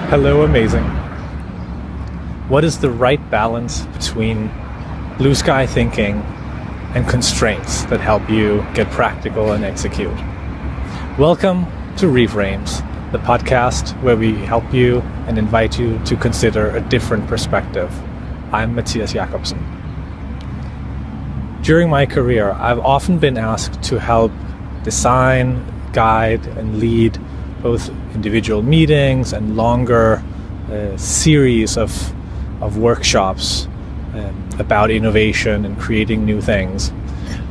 Hello, amazing. What is the right balance between blue sky thinking and constraints that help you get practical and execute? Welcome to Reframes, the podcast where we help you and invite you to consider a different perspective. I'm Matthias Jakobsen. During my career, I've often been asked to help design, guide, and lead both individual meetings and longer series of workshops about innovation and creating new things.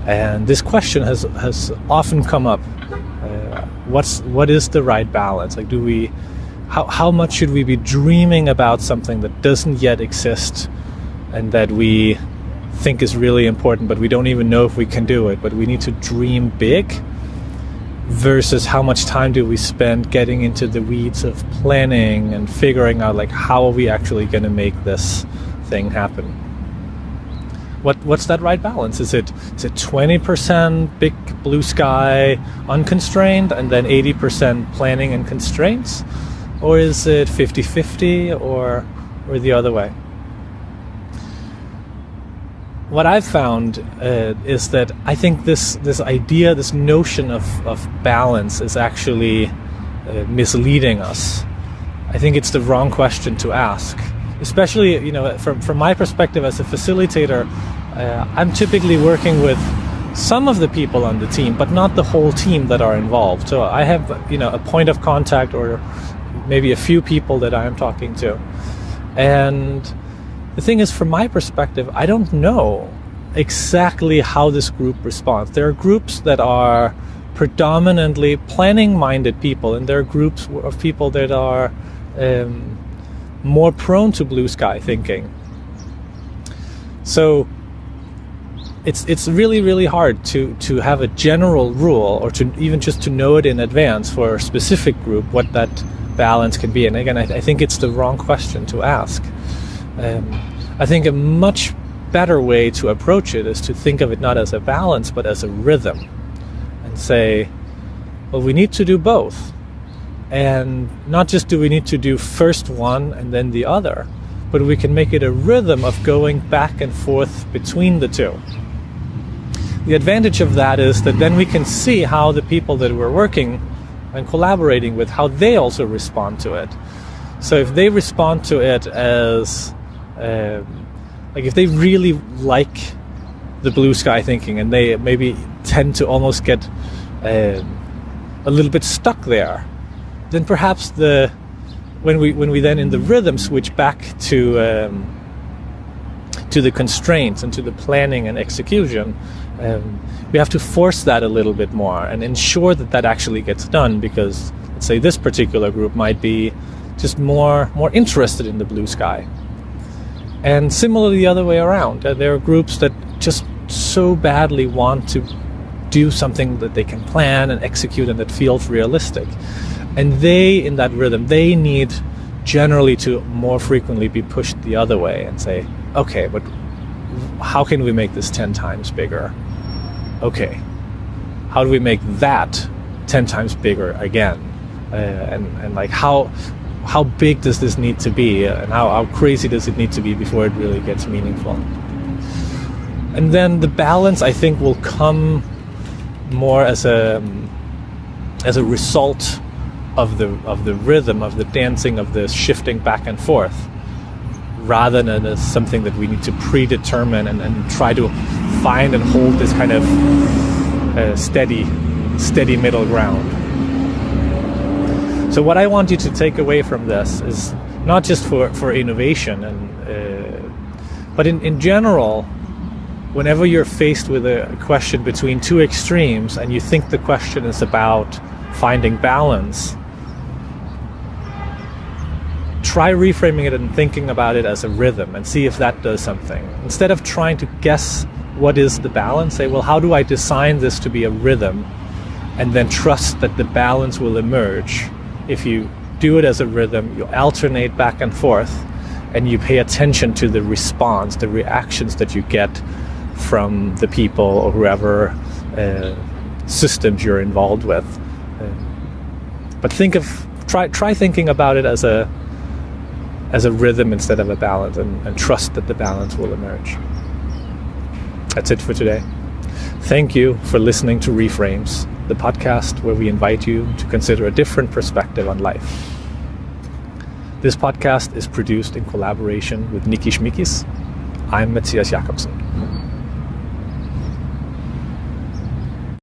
And this question has often come up. What is the right balance? Like, how much should we be dreaming about something that doesn't yet exist and that we think is really important, but we don't even know if we can do it, but we need to dream big, versus how much time do we spend getting into the weeds of planning and figuring out, like, how are we actually going to make this thing happen? What's that right balance? Is it 20% big blue sky unconstrained and then 80% planning and constraints? Or is it 50-50 or the other way? What I've found is that I think this idea, this notion of balance is actually misleading us. I think it's the wrong question to ask. Especially, from my perspective as a facilitator, I'm typically working with some of the people on the team, but not the whole team that are involved. So I have, a point of contact or maybe a few people that I am talking to. And the thing is, from my perspective, I don't know exactly how this group responds. There are groups that are predominantly planning-minded people, and there are groups of people that are more prone to blue sky thinking. So it's really, really hard to have a general rule, or to even just to know it in advance for a specific group what that balance can be. And again, I think it's the wrong question to ask. I think a much better way to approach it is to think of it not as a balance, but as a rhythm, and say, well, we need to do both. And not just do we need to do first one and then the other, but we can make it a rhythm of going back and forth between the two. The advantage of that is that then we can see how the people that we're working and collaborating with, how they also respond to it. So if they respond to it as if they really like the blue sky thinking, and they maybe tend to almost get a little bit stuck there, then perhaps when we then in the rhythm switch back to the constraints and to the planning and execution, we have to force that a little bit more and ensure that actually gets done, because let's say this particular group might be just more interested in the blue sky. And similarly the other way around, there are groups that just so badly want to do something that they can plan and execute and that feels realistic. And they, in that rhythm, they need generally to more frequently be pushed the other way and say, okay, but how can we make this 10 times bigger? Okay, how do we make that 10 times bigger again? And like how big does this need to be, and how crazy does it need to be before it really gets meaningful? And then the balance, I think, will come more as a result of the rhythm, of the dancing, of the shifting back and forth, rather than as something that we need to predetermine and try to find and hold this kind of steady middle ground. So what I want you to take away from this is not just for innovation, but in general, whenever you're faced with a question between two extremes and you think the question is about finding balance, try reframing it and thinking about it as a rhythm and see if that does something. Instead of trying to guess what is the balance, say, well, how do I design this to be a rhythm, and then trust that the balance will emerge. If you do it as a rhythm, you alternate back and forth, and you pay attention to the response, the reactions that you get from the people or whoever systems you're involved with. But try thinking about it as a as a rhythm instead of a balance, and trust that the balance will emerge. That's it for today. Thank you for listening to Reframes, the podcast where we invite you to consider a different perspective on life. This podcast is produced in collaboration with Nikki Schmikis. I'm Matthias Jakobsen.